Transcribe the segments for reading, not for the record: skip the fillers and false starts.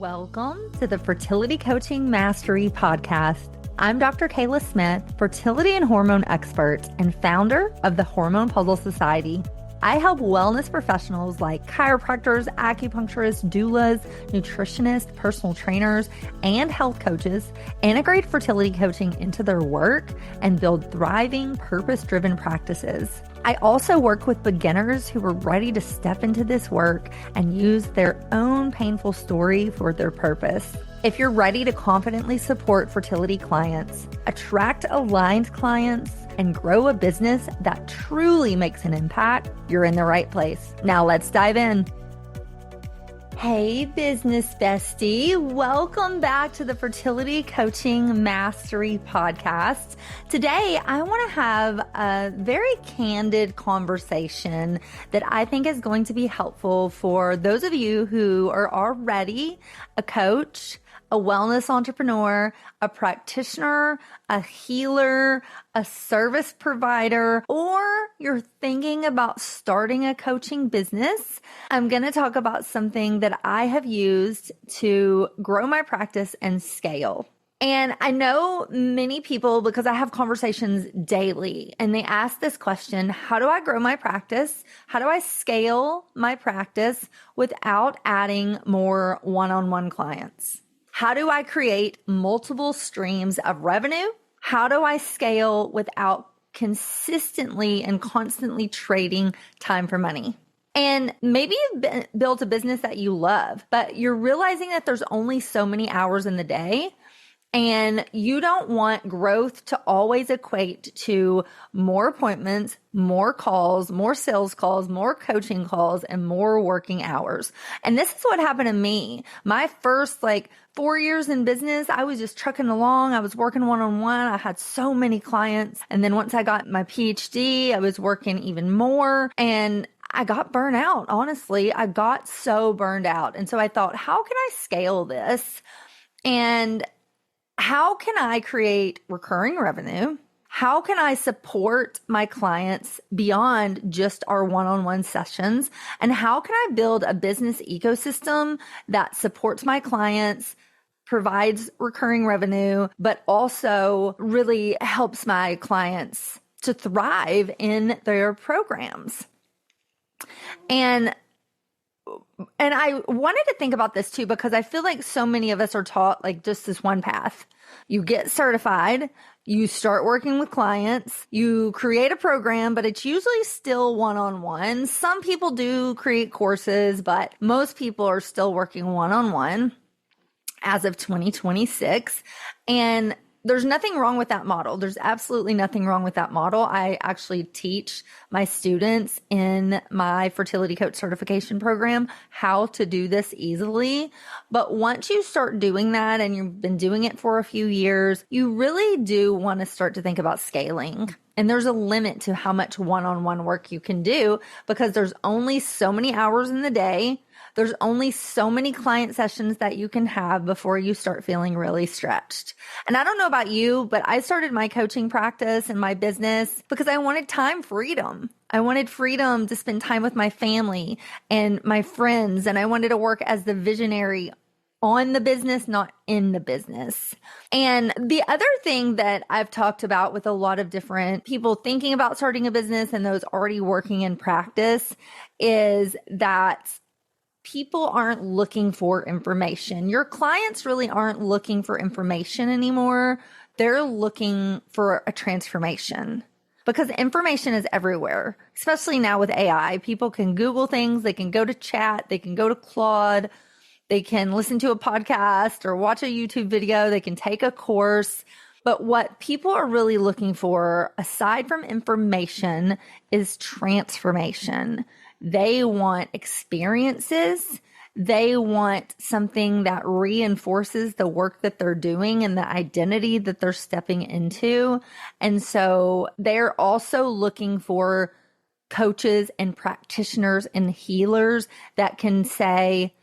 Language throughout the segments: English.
Welcome to the Fertility Coaching Mastery Podcast. I'm Dr. Kela Smith, fertility and hormone expert and founder of the Hormone Puzzle Society. I help wellness professionals like chiropractors, acupuncturists, doulas, nutritionists, personal trainers, and health coaches integrate fertility coaching into their work and build thriving, purpose-driven practices. I also work with beginners who are ready to step into this work and use their own painful story for their purpose. If you're ready to confidently support fertility clients, attract aligned clients, and grow a business that truly makes an impact, you're in the right place. Now let's dive in. Hey, business bestie. Welcome back to the Fertility Coaching Mastery Podcast. Today, I want to have a very candid conversation that I think is going to be helpful for those of you who are already a coach, a wellness entrepreneur, a practitioner, a healer, a service provider, or you're thinking about starting a coaching business. I'm going to talk about something that I have used to grow my practice and scale. And I know many people, because I have conversations daily, and they ask this question: how do I grow my practice? How do I scale my practice without adding more one-on-one clients? How do I create multiple streams of revenue? How do I scale without consistently and constantly trading time for money? And maybe you've built a business that you love, but you're realizing that there's only so many hours in the day. And you don't want growth to always equate to more appointments, more calls, more sales calls, more coaching calls, and more working hours. And this is what happened to me. My first 4 years in business, I was just trucking along. I was working one-on-one. I had so many clients. And then once I got my PhD, I was working even more. And I got burnt out. Honestly, I got so burned out. And so I thought, how can I scale this? And how can I create recurring revenue? How can I support my clients beyond just our one-on-one sessions? And how can I build a business ecosystem that supports my clients, provides recurring revenue, but also really helps my clients to thrive in their programs? And I wanted to think about this too, because I feel like so many of us are taught just this one path. You get certified, you start working with clients, you create a program, but it's usually still one-on-one. Some people do create courses, but most people are still working one-on-one as of 2026. And there's nothing wrong with that model. There's absolutely nothing wrong with that model. I actually teach my students in my fertility coach certification program how to do this easily. But once you start doing that and you've been doing it for a few years, you really do want to start to think about scaling. And there's a limit to how much one-on-one work you can do, because there's only so many hours in the day. There's only so many client sessions that you can have before you start feeling really stretched. And I don't know about you, but I started my coaching practice and my business because I wanted time freedom. I wanted freedom to spend time with my family and my friends. And I wanted to work as the visionary on the business, not in the business. And the other thing that I've talked about with a lot of different people thinking about starting a business and those already working in practice is that people aren't looking for information. Your clients really aren't looking for information anymore. They're looking for a transformation, because information is everywhere, especially now with AI. People can Google things. They can go to chat. They can go to Claude. They can listen to a podcast or watch a YouTube video. They can take a course. But what people are really looking for, aside from information, is transformation. They want experiences. They want something that reinforces the work that they're doing and the identity that they're stepping into. And so they're also looking for coaches and practitioners and healers that can say,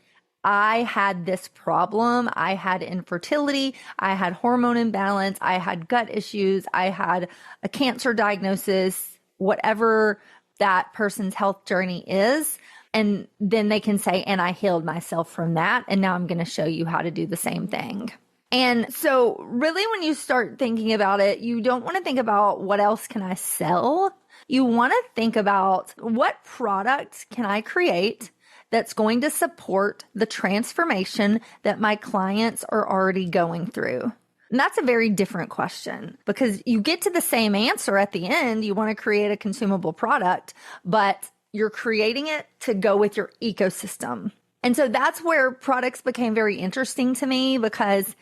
I had this problem. I had infertility. I had hormone imbalance. I had gut issues. I had a cancer diagnosis, whatever that person's health journey is. And then they can say, and I healed myself from that. And now I'm going to show you how to do the same thing. And so really, when you start thinking about it, you don't want to think about what else can I sell? You want to think about what product can I create that's going to support the transformation that my clients are already going through. And that's a very different question, because you get to the same answer at the end. You want to create a consumable product, but you're creating it to go with your ecosystem. And so that's where products became very interesting to me, because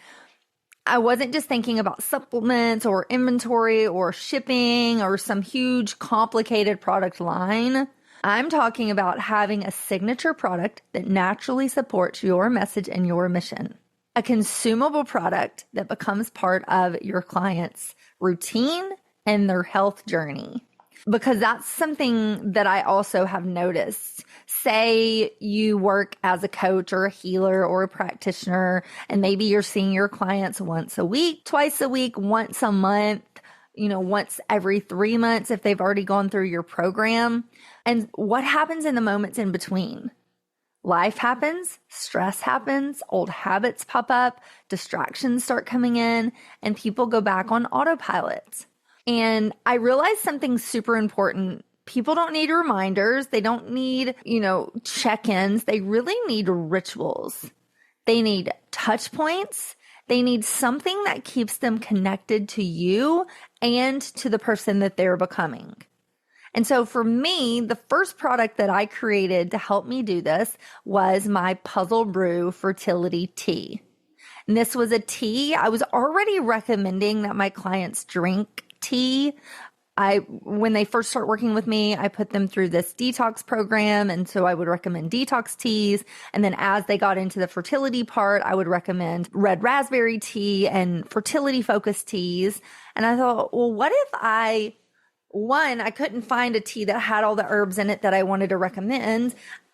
I wasn't just thinking about supplements or inventory or shipping or some huge complicated product line. I'm talking about having a signature product that naturally supports your message and your mission. A consumable product that becomes part of your client's routine and their health journey. Because that's something that I also have noticed. Say you work as a coach or a healer or a practitioner, and maybe you're seeing your clients once a week, twice a week, once a month, once every 3 months if they've already gone through your program. And what happens in the moments in between? Life happens, stress happens, old habits pop up, distractions start coming in, and people go back on autopilot. And I realized something super important. People don't need reminders. They don't need, check-ins. They really need rituals. They need touch points. They need something that keeps them connected to you and to the person that they're becoming. And so for me, the first product that I created to help me do this was my Puzzle Brew Fertility Tea. And this was a tea. I was already recommending that my clients drink tea. When they first start working with me, I put them through this detox program. And so I would recommend detox teas. And then as they got into the fertility part, I would recommend red raspberry tea and fertility focused teas. And I thought, well, what if I couldn't find a tea that had all the herbs in it that I wanted to recommend.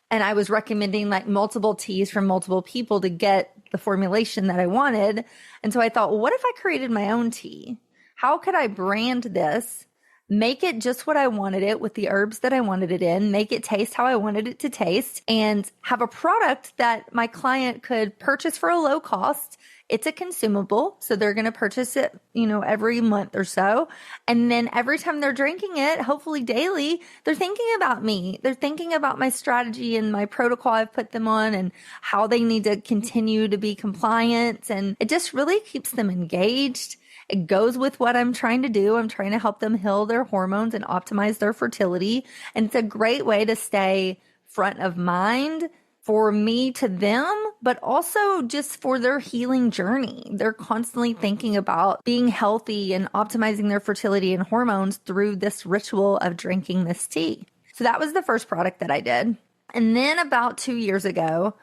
And I was recommending like multiple teas from multiple people to get the formulation that I wanted. And so I thought, well, what if I created my own tea? How could I brand this, make it just what I wanted it with the herbs that I wanted it in, make it taste how I wanted it to taste, and have a product that my client could purchase for a low cost. It's a consumable, so they're going to purchase it, every month or so. And then every time they're drinking it, hopefully daily, they're thinking about me. They're thinking about my strategy and my protocol I've put them on and how they need to continue to be compliant. And it just really keeps them engaged. It goes with what I'm trying to do. I'm trying to help them heal their hormones and optimize their fertility. And it's a great way to stay front of mind for me to them, but also just for their healing journey. They're constantly thinking about being healthy and optimizing their fertility and hormones through this ritual of drinking this tea. So that was the first product that I did. And then about 2 years ago,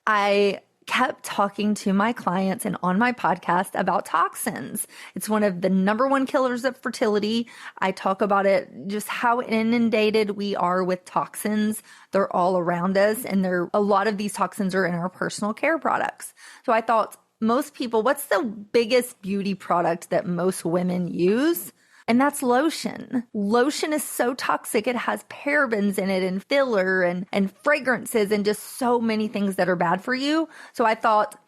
I kept talking to my clients and on my podcast about toxins. It's one of the number one killers of fertility. I talk about it, just how inundated we are with toxins. They're all around us, and a lot of these toxins are in our personal care products. So I thought, most people, what's the biggest beauty product that most women use? And that's lotion. Lotion is so toxic. It has parabens in it and filler and fragrances and just so many things that are bad for you. So I thought,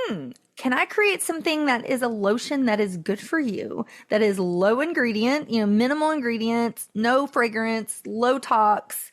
can I create something that is a lotion that is good for you, that is low ingredient, minimal ingredients, no fragrance, low tox,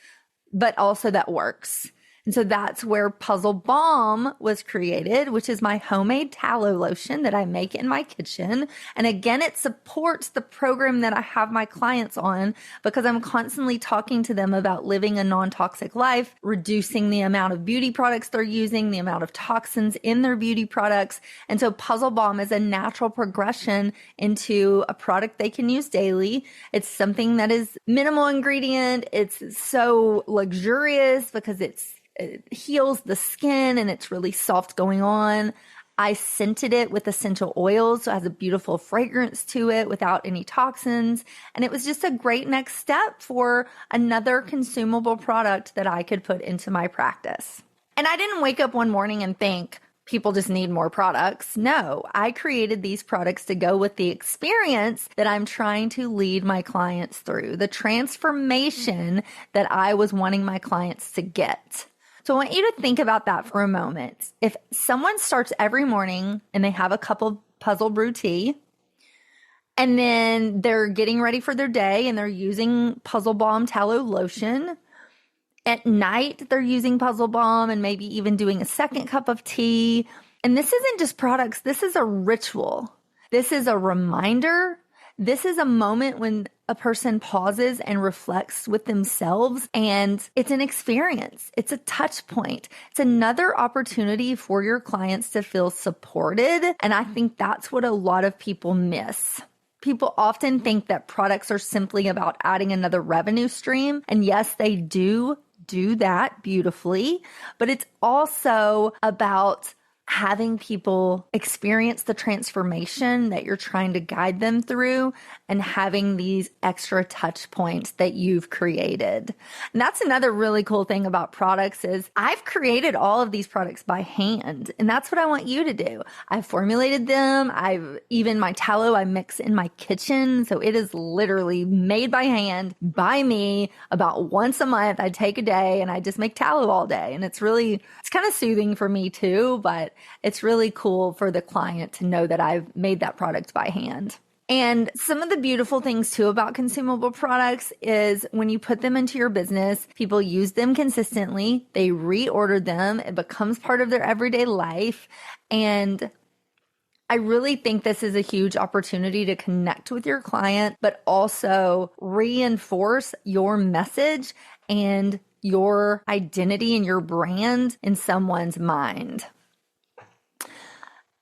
but also that works. And so that's where Puzzle Balm was created, which is my homemade tallow lotion that I make in my kitchen. And again, it supports the program that I have my clients on, because I'm constantly talking to them about living a non-toxic life, reducing the amount of beauty products they're using, the amount of toxins in their beauty products. And so Puzzle Balm is a natural progression into a product they can use daily. It's something that is minimal ingredient. It's so luxurious because it heals the skin and it's really soft going on. I scented it with essential oils, so it has a beautiful fragrance to it without any toxins. And it was just a great next step for another consumable product that I could put into my practice. And I didn't wake up one morning and think, people just need more products. No, I created these products to go with the experience that I'm trying to lead my clients through, the transformation that I was wanting my clients to get. So I want you to think about that for a moment. If someone starts every morning and they have a cup of puzzle brew tea, and then they're getting ready for their day and they're using Puzzle Balm tallow lotion, at night, they're using Puzzle Balm and maybe even doing a second cup of tea. And this isn't just products. This is a ritual. This is a reminder. This is a moment when a person pauses and reflects with themselves, and it's an experience. It's a touch point. It's another opportunity for your clients to feel supported. And I think that's what a lot of people miss. People often think that products are simply about adding another revenue stream. And yes, they do that beautifully, but it's also about having people experience the transformation that you're trying to guide them through and having these extra touch points that you've created. And that's another really cool thing about products is I've created all of these products by hand, and that's what I want you to do. I've formulated them. My tallow I mix in my kitchen. So it is literally made by hand by me. About once a month, I take a day and I just make tallow all day. And it's kind of soothing for me too, but it's really cool for the client to know that I've made that product by hand. And some of the beautiful things too about consumable products is when you put them into your business, people use them consistently, they reorder them, it becomes part of their everyday life. And I really think this is a huge opportunity to connect with your client, but also reinforce your message and your identity and your brand in someone's mind.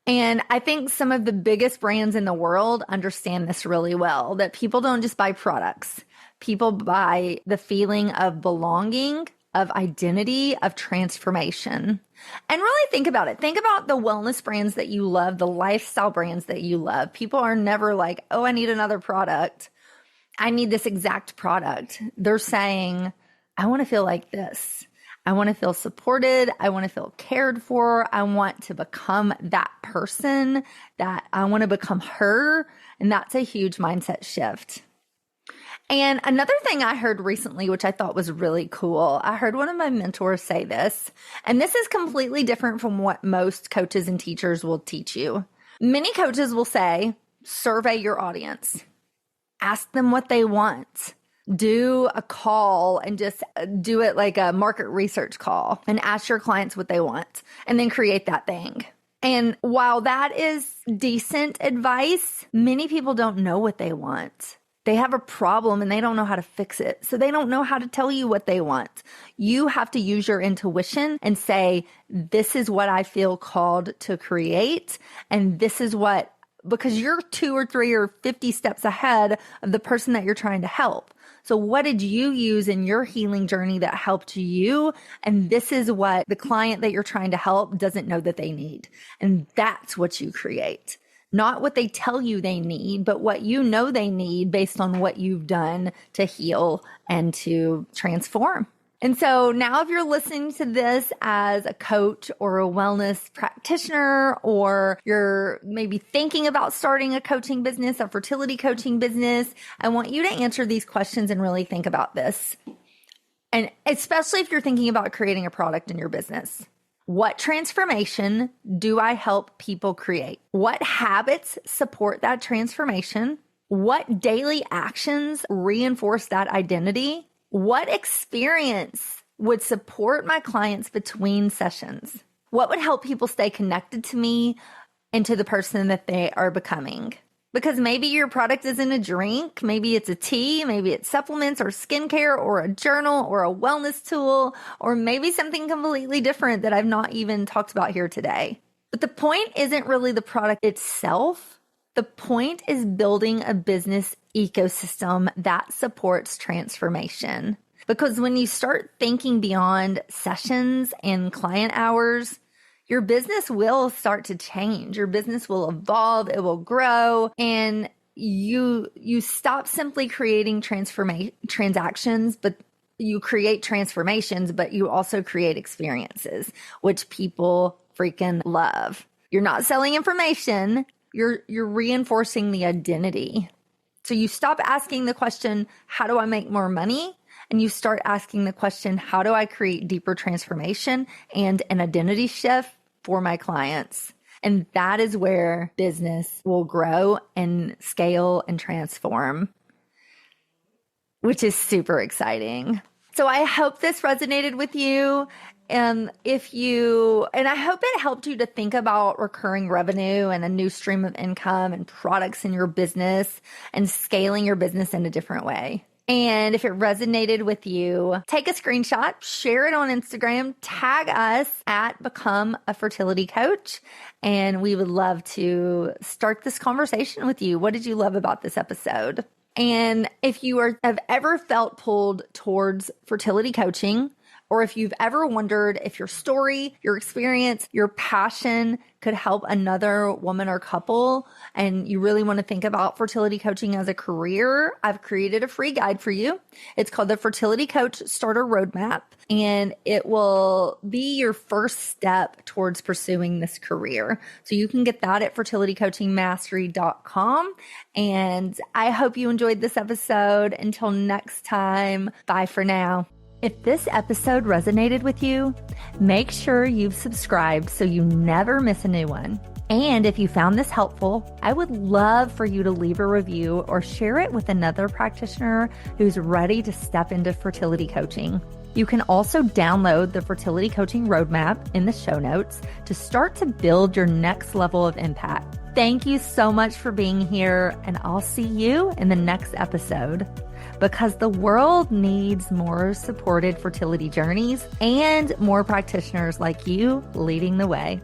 And I think some of the biggest brands in the world understand this really well, that people don't just buy products. People buy the feeling of belonging, of identity, of transformation. And really think about it. Think about the wellness brands that you love, the lifestyle brands that you love. People are never like, oh, I need another product. I need this exact product. They're saying, I want to feel like this. I want to feel supported. I want to feel cared for. I want to become that person, that I want to become her. And that's a huge mindset shift. And another thing I heard recently, which I thought was really cool, I heard one of my mentors say this, and this is completely different from what most coaches and teachers will teach you. Many coaches will say, survey your audience. Ask them what they want. Do a call and just do it like a market research call and ask your clients what they want and then create that thing. And while that is decent advice, many people don't know what they want. They have a problem and they don't know how to fix it. So they don't know how to tell you what they want. You have to use your intuition and say, this is what I feel called to create. And this is what, because you're 2 or 3 or 50 steps ahead of the person that you're trying to help. So what did you use in your healing journey that helped you? And this is what the client that you're trying to help doesn't know that they need. And that's what you create. Not what they tell you they need, but what you know they need based on what you've done to heal and to transform. And so now if you're listening to this as a coach or a wellness practitioner, or you're maybe thinking about starting a coaching business, a fertility coaching business, I want you to answer these questions and really think about this. And especially if you're thinking about creating a product in your business. What transformation do I help people create? What habits support that transformation? What daily actions reinforce that identity? What experience would support my clients between sessions? What would help people stay connected to me and to the person that they are becoming? Because maybe your product isn't a drink, maybe it's a tea, maybe it's supplements or skincare or a journal or a wellness tool, or maybe something completely different that I've not even talked about here today. But the point isn't really the product itself. The point is building a business ecosystem that supports transformation. Because when you start thinking beyond sessions and client hours, your business will start to change. Your business will evolve, it will grow, and you stop simply creating transactions, but you create transformations, but you also create experiences, which people freaking love. You're not selling information. You're reinforcing the identity. So you stop asking the question, how do I make more money? And you start asking the question, how do I create deeper transformation and an identity shift for my clients? And that is where business will grow and scale and transform, which is super exciting. So I hope this resonated with you. And I hope it helped you to think about recurring revenue and a new stream of income and products in your business and scaling your business in a different way. And if it resonated with you, take a screenshot, share it on Instagram, tag us at Become a Fertility Coach, and we would love to start this conversation with you. What did you love about this episode? And if you have ever felt pulled towards fertility coaching, or if you've ever wondered if your story, your experience, your passion could help another woman or couple, and you really want to think about fertility coaching as a career, I've created a free guide for you. It's called the Fertility Coach Starter Roadmap, and it will be your first step towards pursuing this career. So you can get that at fertilitycoachingmastery.com. And I hope you enjoyed this episode. Until next time, bye for now. If this episode resonated with you, make sure you've subscribed so you never miss a new one. And if you found this helpful, I would love for you to leave a review or share it with another practitioner who's ready to step into fertility coaching. You can also download the Fertility Coaching Roadmap in the show notes to start to build your next level of impact. Thank you so much for being here, and I'll see you in the next episode. Because the world needs more supported fertility journeys and more practitioners like you leading the way.